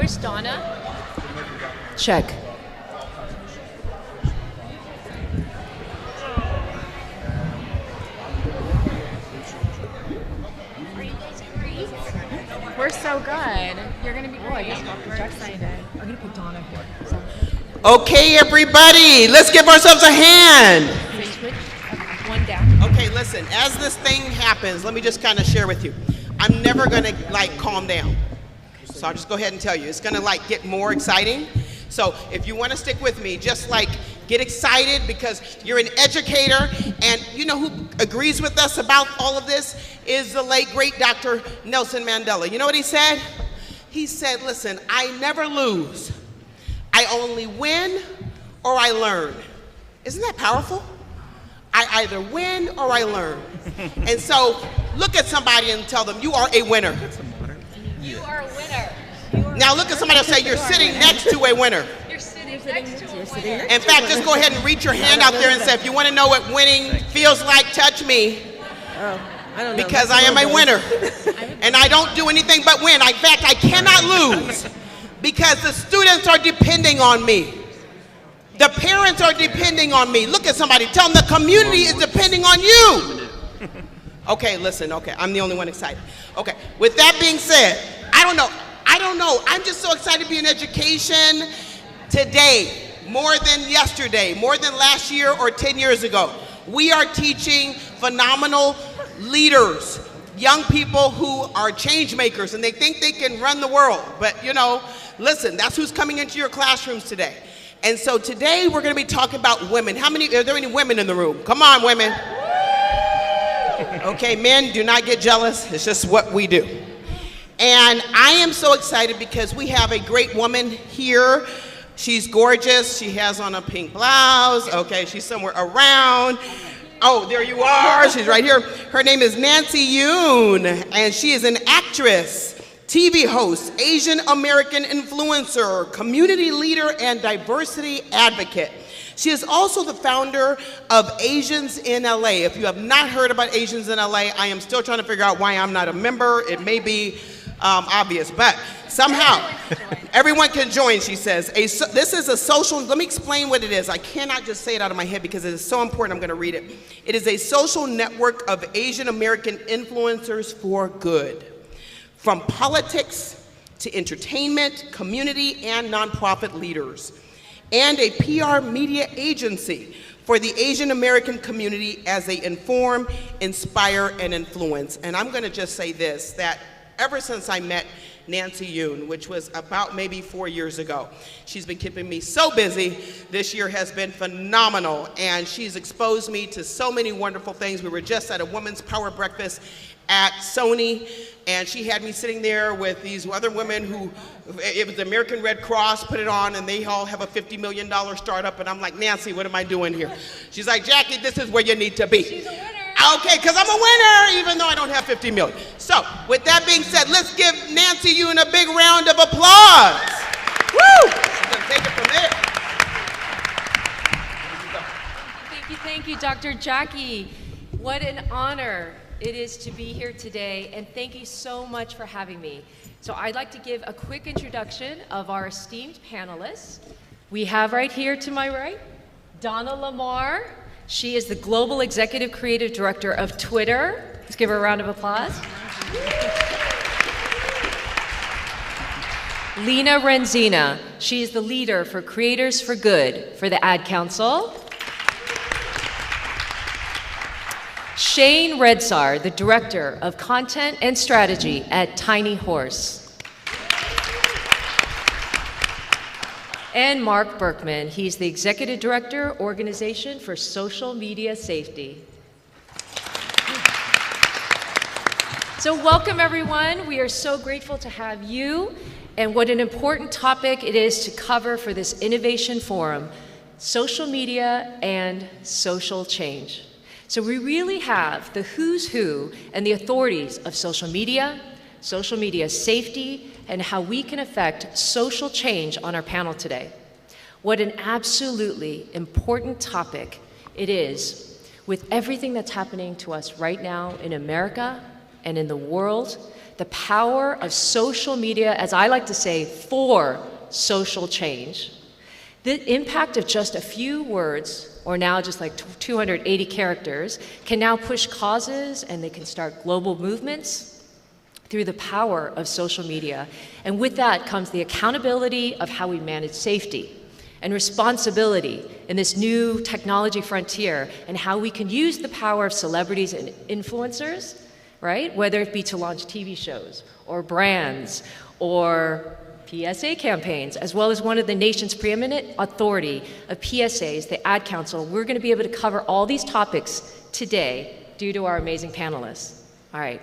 Where's Donna? Check. We're so good. You're going to be great. We're excited. I'm going to put Donna here. Okay, everybody, let's give ourselves a hand. One down. Okay, listen, as this thing happens, let me just kind of share with you. I'm never going to, calm down. So I'll just go ahead and tell you. It's going to, get more exciting. So if you want to stick with me, just, get excited because you're an educator. And you know who agrees with us about all of this is the late, great Dr. Nelson Mandela. You know what he said? He said, listen, I never lose. I only win or I learn. Isn't that powerful? I either win or I learn. And so look at somebody and tell them, you are a winner. You are a winner. Now look at somebody and say, you're sitting next to a winner. You're sitting next to a winner. In fact, just go ahead and reach your hand out there and say, if you want to know what winning feels like, touch me. Because I am a winner. And I don't do anything but win. In fact, I cannot lose because the students are depending on me. The parents are depending on me. Look at somebody. Tell them the community is depending on you. Okay, listen. Okay, I'm the only one excited. Okay, with that being said, I don't know. I'm just so excited to be in education today, more than yesterday, more than last year or 10 years ago. We are teaching phenomenal leaders, young people who are change makers, and they think they can run the world. But, listen, that's who's coming into your classrooms today. And so today we're going to be talking about women. Are there any women in the room? Come on, women. Okay, men, do not get jealous. It's just what we do. And I am so excited because we have a great woman here. She's gorgeous. She has on a pink blouse. Okay, she's somewhere around. Oh, there you are. She's right here. Her name is Nancy Yoon, and she is an actress, TV host, Asian American influencer, community leader, and diversity advocate. She is also the founder of Asians in LA. If you have not heard about Asians in LA, I am still trying to figure out why I'm not a member. It may be obvious, but somehow everyone can join, she says. This is a social, let me explain what it is. I cannot just say it out of my head because it is so important. I'm going to read it. It is a social network of Asian American influencers for good. From politics to entertainment, community, and nonprofit leaders. And a PR media agency for the Asian American community as they inform, inspire, and influence. And I'm going to just say this, that ever since I met Nancy Yoon, which was about maybe 4 years ago, she's been keeping me so busy. This year has been phenomenal, and she's exposed me to so many wonderful things. We were just at a women's power breakfast at Sony, and she had me sitting there with these other women who, it was the American Red Cross, put it on, and they all have a $50 million startup, and I'm like, Nancy, what am I doing here? She's like, Jackie, this is where you need to be. She's a winner. Okay, because I'm a winner, even though I don't have 50 million. So, with that being said, let's give Nancy Yoon a big round of applause. Woo! She's going to take it from there. Thank you, Dr. Jackie. What an honor it is to be here today, and thank you so much for having me. So I'd like to give a quick introduction of our esteemed panelists. We have right here to my right, Donna Lamar. She is the Global Executive Creative Director of Twitter. Let's give her a round of applause. Lena Renzina. She is the leader for Creators for Good for the Ad Council. Shane Redsar, the Director of Content and Strategy at Tiny Horse. And Mark Berkman, he's the Executive Director, Organization for Social Media Safety. So welcome everyone. We are so grateful to have you, and what an important topic it is to cover for this Innovation Forum, social media and social change. So we really have the who's who and the authorities of social media safety, and how we can affect social change on our panel today. What an absolutely important topic it is with everything that's happening to us right now in America and in the world. the power of social media, as I like to say, for social change. The impact of just a few words, or now just like 280 characters, can now push causes and they can start global movements through the power of social media. And with that comes the accountability of how we manage safety and responsibility in this new technology frontier, and how we can use the power of celebrities and influencers, right? Whether it be to launch TV shows or brands or PSA campaigns, as well as one of the nation's preeminent authority of PSAs, the Ad Council. We're going to be able to cover all these topics today due to our amazing panelists. All right.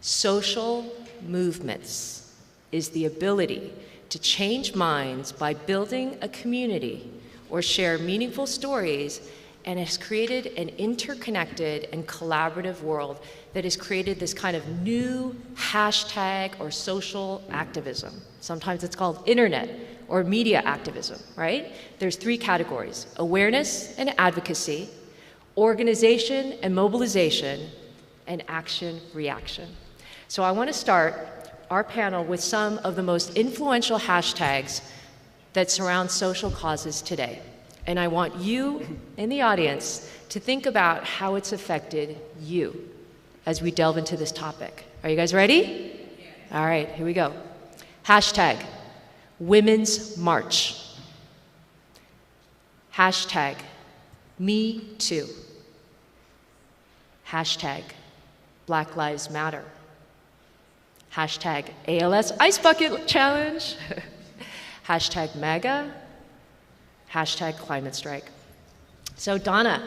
Social movements is the ability to change minds by building a community or share meaningful stories, and has created an interconnected and collaborative world that has created this kind of new hashtag or social activism. Sometimes it's called internet or media activism, right? There's 3 categories: awareness and advocacy, organization and mobilization, and action reaction. So I want to start our panel with some of the most influential hashtags that surround social causes today. And I want you in the audience to think about how it's affected you as we delve into this topic. Are you guys ready? All right, here we go. Hashtag Women's March. Hashtag Me Too. Hashtag Black Lives Matter. Hashtag ALS Ice Bucket Challenge. Hashtag MAGA. Hashtag climate strike. So Donna,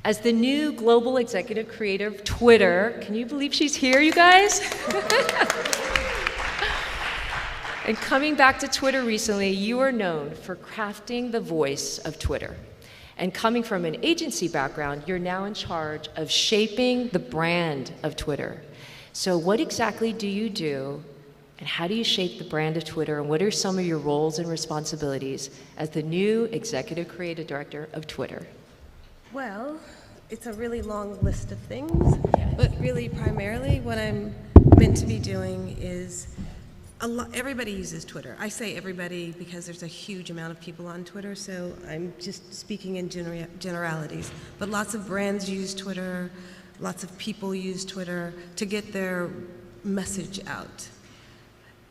as the new global executive creator of Twitter, can you believe she's here, you guys? And coming back to Twitter recently, you are known for crafting the voice of Twitter. And coming from an agency background, you're now in charge of shaping the brand of Twitter. So what exactly do you do, and how do you shape the brand of Twitter, and what are some of your roles and responsibilities as the new Executive Creative Director of Twitter? Well, it's a really long list of things, but really primarily what I'm meant to be doing is everybody uses Twitter. I say everybody because there's a huge amount of people on Twitter, so I'm just speaking in generalities. But lots of brands use Twitter, lots of people use Twitter to get their message out.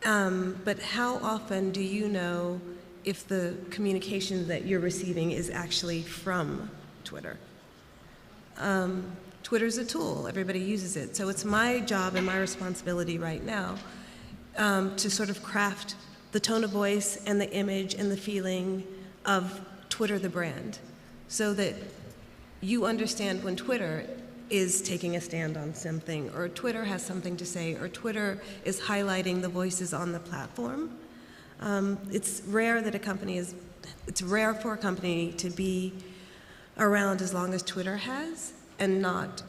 But how often do you know if the communication that you're receiving is actually from Twitter? Twitter's a tool, everybody uses it. So it's my job and my responsibility right now to sort of craft the tone of voice and the image and the feeling of Twitter the brand, so that you understand when Twitter is taking a stand on something, or Twitter has something to say, or Twitter is highlighting the voices on the platform. It's rare for a company to be around as long as Twitter has and not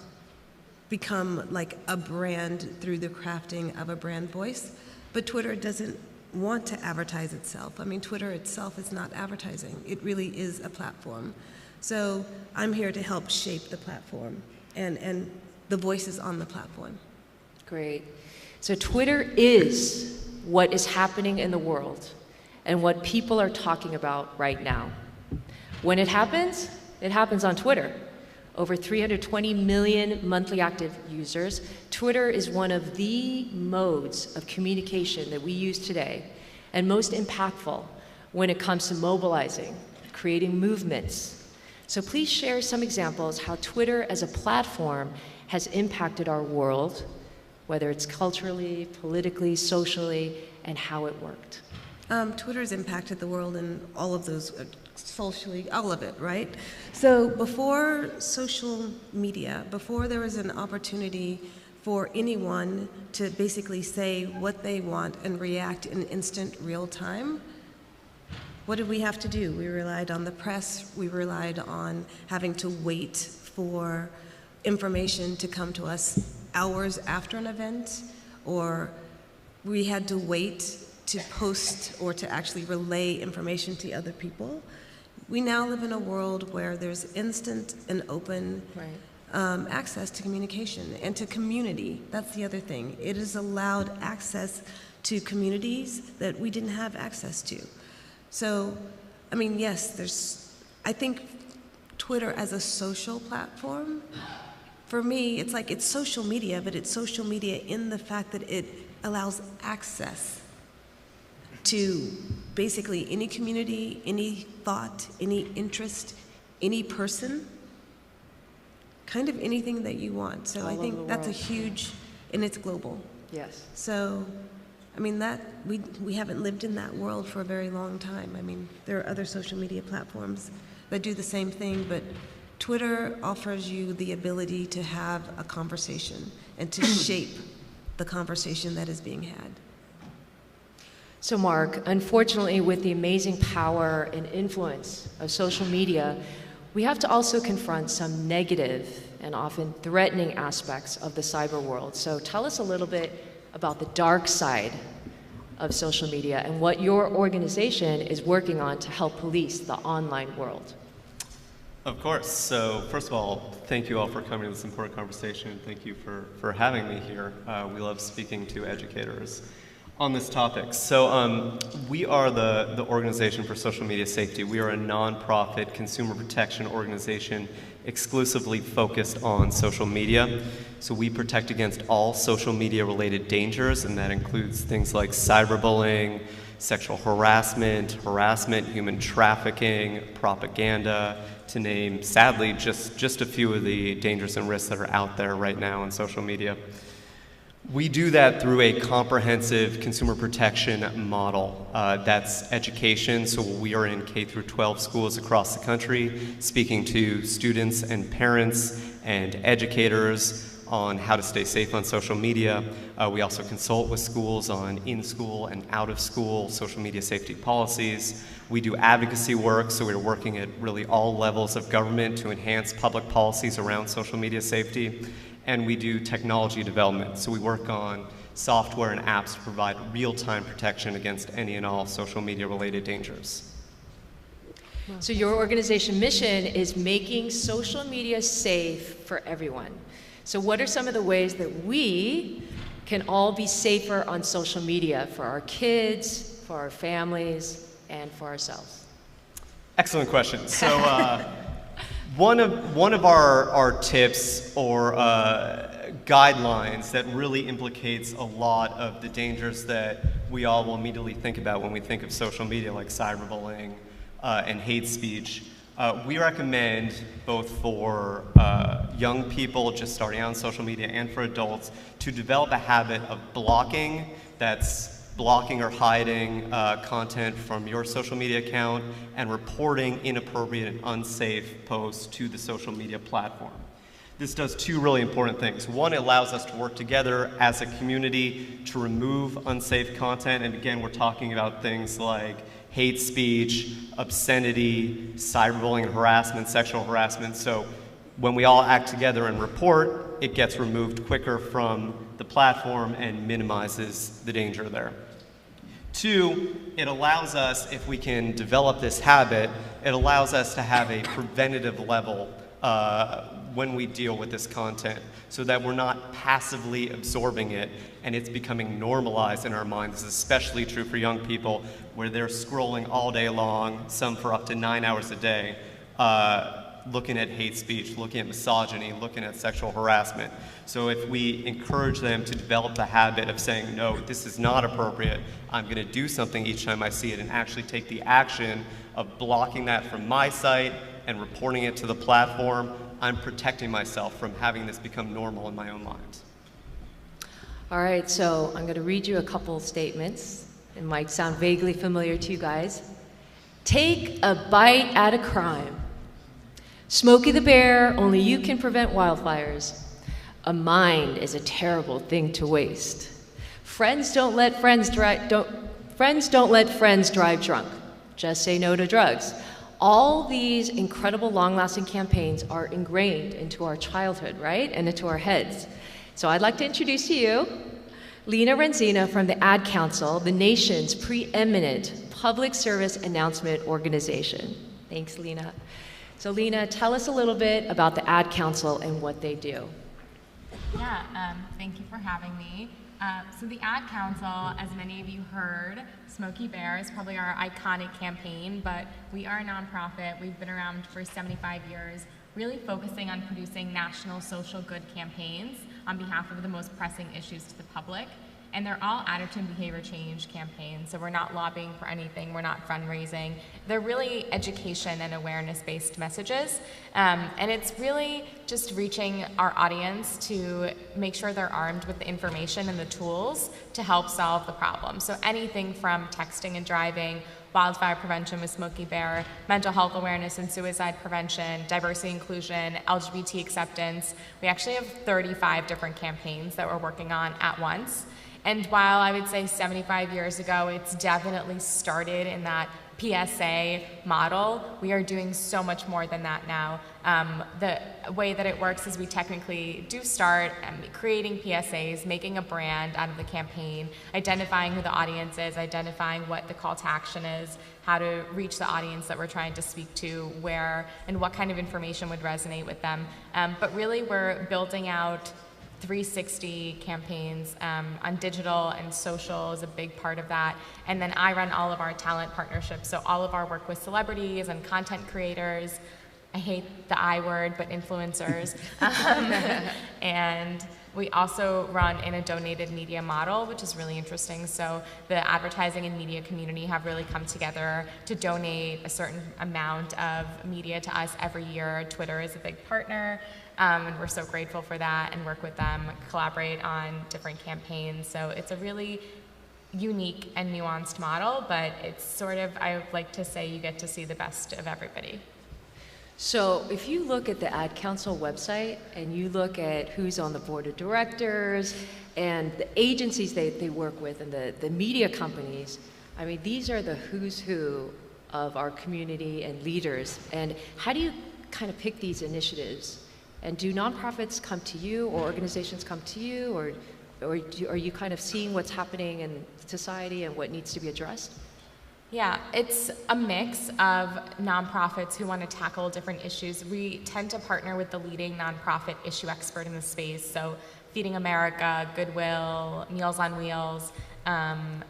become like a brand through the crafting of a brand voice. But Twitter doesn't want to advertise itself. I mean, Twitter itself is not advertising. It really is a platform. So I'm here to help shape the platform and the voices on the platform. Great. So Twitter is what is happening in the world and what people are talking about right now. When it happens on Twitter. Over 320 million monthly active users. Twitter is one of the modes of communication that we use today, and most impactful when it comes to mobilizing, creating movements. So please share some examples how Twitter as a platform has impacted our world, whether it's culturally, politically, socially, and how it worked. Twitter's impacted the world in all of those, socially, all of it, right? So before social media, before there was an opportunity for anyone to basically say what they want and react in instant real time, what did we have to do? We relied on the press, we relied on having to wait for information to come to us hours after an event, or we had to wait to post or to actually relay information to other people. We now live in a world where there's instant and open access to communication and to community. That's the other thing. It has allowed access to communities that we didn't have access to. So, I mean, yes, I think Twitter as a social platform, for me, it's like it's social media, but it's social media in the fact that it allows access to basically any community, any thought, any interest, any person, kind of anything that you want. So I think that's a huge, and it's global. Yes. So, I mean, that we haven't lived in that world for a very long time. I mean, there are other social media platforms that do the same thing, but Twitter offers you the ability to have a conversation and to shape the conversation that is being had. So Mark, unfortunately, with the amazing power and influence of social media, we have to also confront some negative and often threatening aspects of the cyber world. So tell us a little bit about the dark side of social media and what your organization is working on to help police the online world. Of course. So first of all, thank you all for coming to this important conversation. Thank you for having me here. We love speaking to educators on this topic. So we are the Organization for Social Media Safety. We are a nonprofit consumer protection organization exclusively focused on social media. So we protect against all social media related dangers, and that includes things like cyberbullying, sexual harassment, human trafficking, propaganda, to name, sadly, just a few of the dangers and risks that are out there right now in social media. We do that through a comprehensive consumer protection model. That's education, so we are in K through 12 schools across the country, speaking to students and parents and educators on how to stay safe on social media. We also consult with schools on in-school and out-of-school social media safety policies. We do advocacy work, so we're working at really all levels of government to enhance public policies around social media safety. And we do technology development, so we work on software and apps to provide real-time protection against any and all social media-related dangers. So your organization mission is making social media safe for everyone. So what are some of the ways that we can all be safer on social media for our kids, for our families, and for ourselves? Excellent question. So one of our tips or guidelines that really implicates a lot of the dangers that we all will immediately think about when we think of social media, like cyberbullying and hate speech. We recommend both for young people just starting out on social media and for adults to develop a habit of blocking. That's blocking or hiding content from your social media account and reporting inappropriate and unsafe posts to the social media platform. This does two really important things. One, it allows us to work together as a community to remove unsafe content, and again, we're talking about things like hate speech, obscenity, cyberbullying, harassment, sexual harassment. So when we all act together and report, it gets removed quicker from the platform and minimizes the danger there. Two, it allows us, if we can develop this habit, it allows us to have a preventative level when we deal with this content, so that we're not passively absorbing it and it's becoming normalized in our minds. This is especially true for young people, where they're scrolling all day long, some for up to 9 hours a day, looking at hate speech, looking at misogyny, looking at sexual harassment. So if we encourage them to develop the habit of saying, no, this is not appropriate, I'm going to do something each time I see it, and actually take the action of blocking that from my site and reporting it to the platform, I'm protecting myself from having this become normal in my own mind. All right, so I'm going to read you a couple statements. It might sound vaguely familiar to you guys. Take a bite at a crime. Smokey the Bear, only you can prevent wildfires. A mind is a terrible thing to waste. Friends don't let friends drive drunk. Just say no to drugs. All these incredible long-lasting campaigns are ingrained into our childhood, right? And into our heads. So I'd like to introduce to you Lena Renzina from the Ad Council, the nation's preeminent public service announcement organization. Thanks, Lena. So Lena, tell us a little bit about the Ad Council and what they do. Yeah, thank you for having me. So the Ad Council, as many of you heard, Smokey Bear is probably our iconic campaign, but we are a nonprofit. We've been around for 75 years, really focusing on producing national social good campaigns on behalf of the most pressing issues to the public. And they're all attitude and behavior change campaigns, so we're not lobbying for anything, we're not fundraising. They're really education and awareness-based messages, and it's really just reaching our audience to make sure they're armed with the information and the tools to help solve the problem. So anything from texting and driving, wildfire prevention with Smokey Bear, mental health awareness and suicide prevention, diversity inclusion, LGBT acceptance. We actually have 35 different campaigns that we're working on at once. And while I would say 75 years ago, it's definitely started in that PSA model, we are doing so much more than that now. The way that it works is we technically do start creating PSAs, making a brand out of the campaign, identifying who the audience is, identifying what the call to action is, how to reach the audience that we're trying to speak to, where and what kind of information would resonate with them. But really we're building out 360 campaigns on digital, and social is a big part of that. And then I run all of our talent partnerships, so all of our work with celebrities and content creators. I hate the I word, but influencers. And we also run in a donated media model, which is really interesting. So the advertising and media community have really come together to donate a certain amount of media to us every year. Twitter is a big partner. And we're so grateful for that, and work with them, collaborate on different campaigns. So it's a really unique and nuanced model, but it's sort of, I would like to say, you get to see the best of everybody. So if you look at the Ad Council website and you look at who's on the board of directors and the agencies they work with and the media companies, I mean, these are the who's who of our community and leaders. And how do you kind of pick these initiatives? And do nonprofits come to you, or organizations come to you, or are you kind of seeing what's happening in society and what needs to be addressed? Yeah, it's a mix of nonprofits who want to tackle different issues. We tend to partner with the leading nonprofit issue expert in the space, so Feeding America, Goodwill, Meals on Wheels,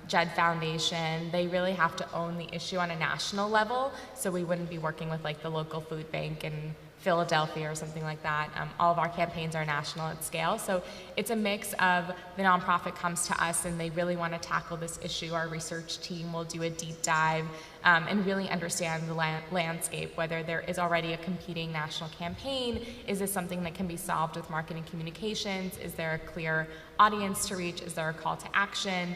JED Foundation. They really have to own the issue on a national level, so we wouldn't be working with like the local food bank in Philadelphia or something like that. All of our campaigns are national at scale. So it's a mix of the nonprofit comes to us and they really want to tackle this issue. Our research team will do a deep dive and really understand the landscape, whether there is already a competing national campaign. Is this something that can be solved with marketing communications? Is there a clear audience to reach? Is there a call to action?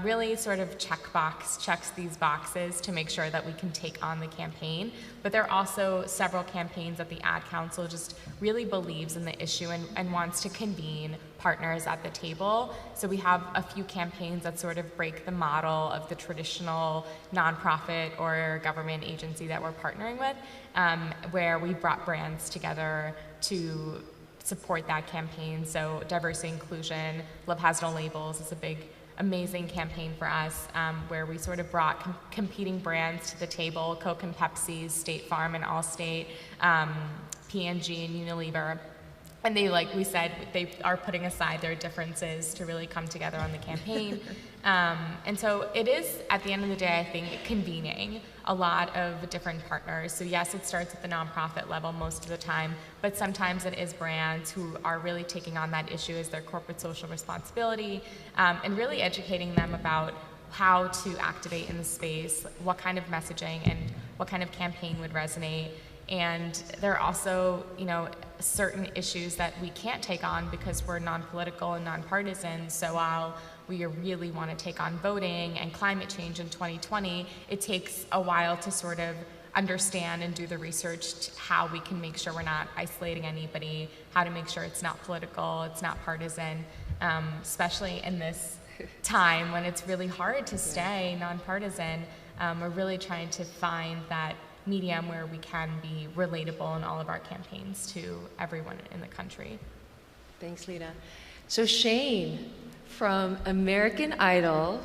Really sort of checks these boxes to make sure that we can take on the campaign. But there are also several campaigns that the Ad Council just really believes in the issue and wants to convene partners at the table. So we have a few campaigns that sort of break the model of the traditional nonprofit or government agency that we're partnering with, where we brought brands together to support that campaign. So diversity inclusion, Love Has No Labels is a big, amazing campaign for us, where we sort of brought competing brands to the table, Coke and Pepsi, State Farm and Allstate, P&G and Unilever. And they, like we said, they are putting aside their differences to really come together on the campaign. And so it is, at the end of the day, I think, convening a lot of different partners. So yes, it starts at the nonprofit level most of the time, but sometimes it is brands who are really taking on that issue as their corporate social responsibility, and really educating them about how to activate in the space, what kind of messaging and what kind of campaign would resonate. And there are also, certain issues that we can't take on because we're non-political and non-partisan. So while we really want to take on voting and climate change in 2020, it takes a while to sort of understand and do the research how we can make sure we're not isolating anybody, how to make sure it's not political, it's not partisan, especially in this time when it's really hard to stay nonpartisan. We're really trying to find that medium where we can be relatable in all of our campaigns to everyone in the country. Thanks, Lena. So Shane from American Idol.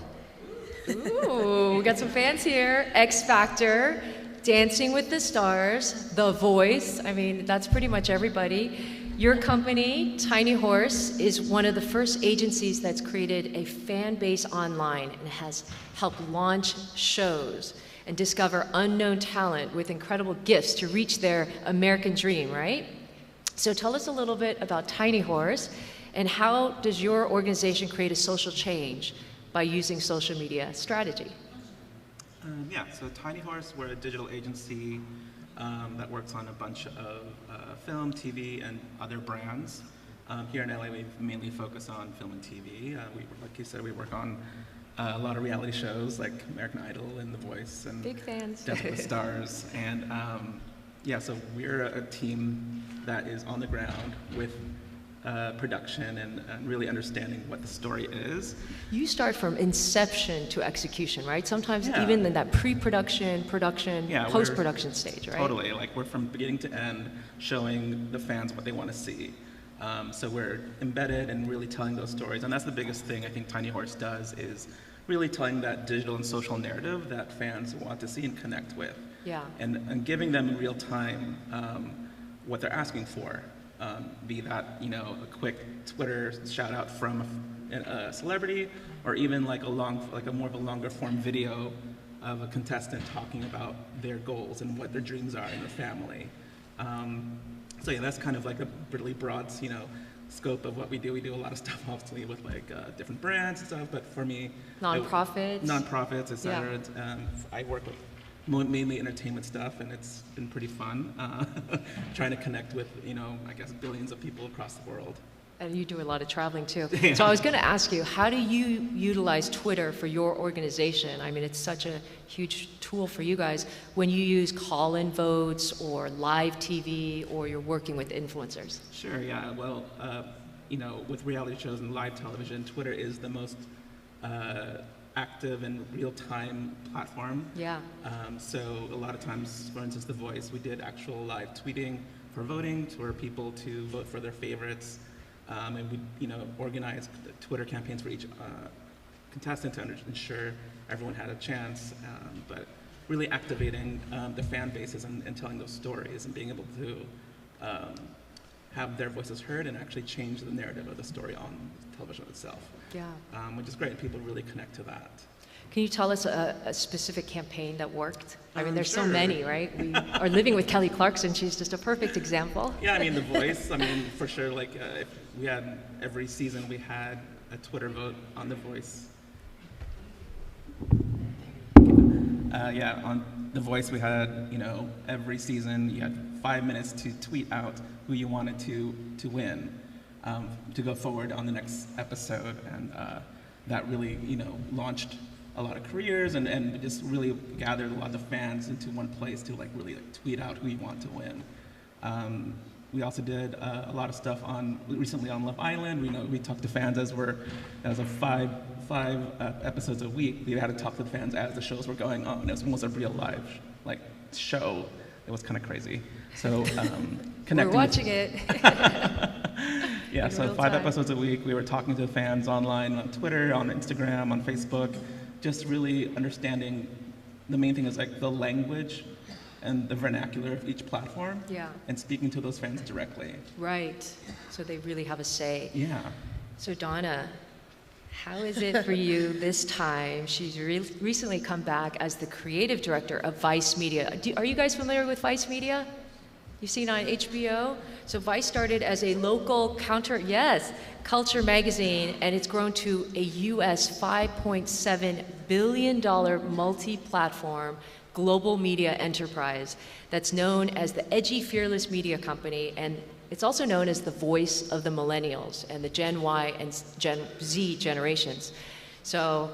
Ooh, we got some fans here. X Factor. Dancing with the Stars, The Voice. I mean, that's pretty much everybody. Your company, Tiny Horse, is one of the first agencies that's created a fan base online and has helped launch shows and discover unknown talent with incredible gifts to reach their American dream, right? So tell us a little bit about Tiny Horse and how does your organization create a social change by using social media strategy? Yeah, so Tiny Horse, we're a digital agency that works on a bunch of film, TV, and other brands. Here in LA, we mainly focus on film and TV. Like you said, we work on a lot of reality shows like American Idol and The Voice and Big fans. Dance with the Stars. And yeah, so we're a team that is on the ground with production and really understanding what the story is. You start from inception to execution, right? Sometimes Yeah. even in that pre-production, production, Yeah, we're- post-production stage, right? Totally, like we're from beginning to end showing the fans what they want to see. So we're embedded and really telling those stories, and that's the biggest thing I think Tiny Horse does is really telling that digital and social narrative that fans want to see and connect with. Yeah. And giving them in real time what they're asking for, be that a quick Twitter shout out from a celebrity, or even like a more of a longer form video of a contestant talking about their goals and what their dreams are in the family. So yeah, that's kind of like a really broad, scope of what we do. We do a lot of stuff obviously with like different brands and stuff, but for me, nonprofits, etc. Yeah. I work with mainly entertainment stuff, and it's been pretty fun trying to connect with I guess billions of people across the world. And you do a lot of traveling too. Yeah. So I was going to ask you, how do you utilize Twitter for your organization? I mean, it's such a huge tool for you guys when you use call-in votes or live TV, or you're working with influencers. Sure, yeah. Well, with reality shows and live television, Twitter is the most active and real-time platform. Yeah. So a lot of times, for instance, The Voice, we did actual live tweeting for voting for people to vote for their favorites. And we, organized Twitter campaigns for each contestant to ensure everyone had a chance, but really activating the fan bases and telling those stories and being able to have their voices heard and actually change the narrative of the story on television itself. Yeah. Which is great. People really connect to that. Can you tell us a specific campaign that worked? I mean, there's so Sure. many, right? We are living with Kelly Clarkson. She's just a perfect example. Yeah, I mean, The Voice, for sure, like, if we had, every season we had a Twitter vote on The Voice. On The Voice, we had, every season you had 5 minutes to tweet out who you wanted to win, to go forward on the next episode, and that really, launched a lot of careers and just really gathered a lot of fans into one place to really tweet out who you want to win. We also did a lot of stuff recently on Love Island. We talked to fans as a five episodes a week. We had to talk to the fans as the shows were going on. It was almost a real live show. It was kind of crazy. So connecting. We're watching it. Yeah, In so real 5 time. episodes a week. We were talking to fans online, on Twitter, on Instagram, on Facebook, just really understanding. The main thing is the language and the vernacular of each platform. Yeah. And speaking to those fans directly. Right. So they really have a say. Yeah. So Donna, how is it for you this time? She's recently come back as the creative director of Vice Media. Are you guys familiar with Vice Media? You've seen on HBO? So Vice started as a local culture magazine, and it's grown to a US $5.7 billion multi-platform global media enterprise that's known as the Edgy Fearless Media Company, and it's also known as the voice of the millennials and the Gen Y and Gen Z generations. So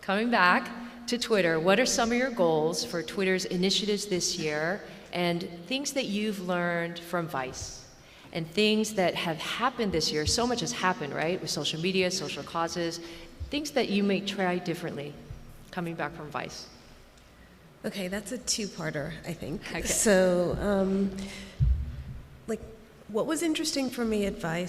coming back to Twitter, what are some of your goals for Twitter's initiatives this year, and things that you've learned from Vice, and things that have happened this year? So much has happened, right, with social media, social causes, things that you may try differently coming back from Vice. Okay, that's a two-parter, I think. Okay. So, what was interesting for me at Vice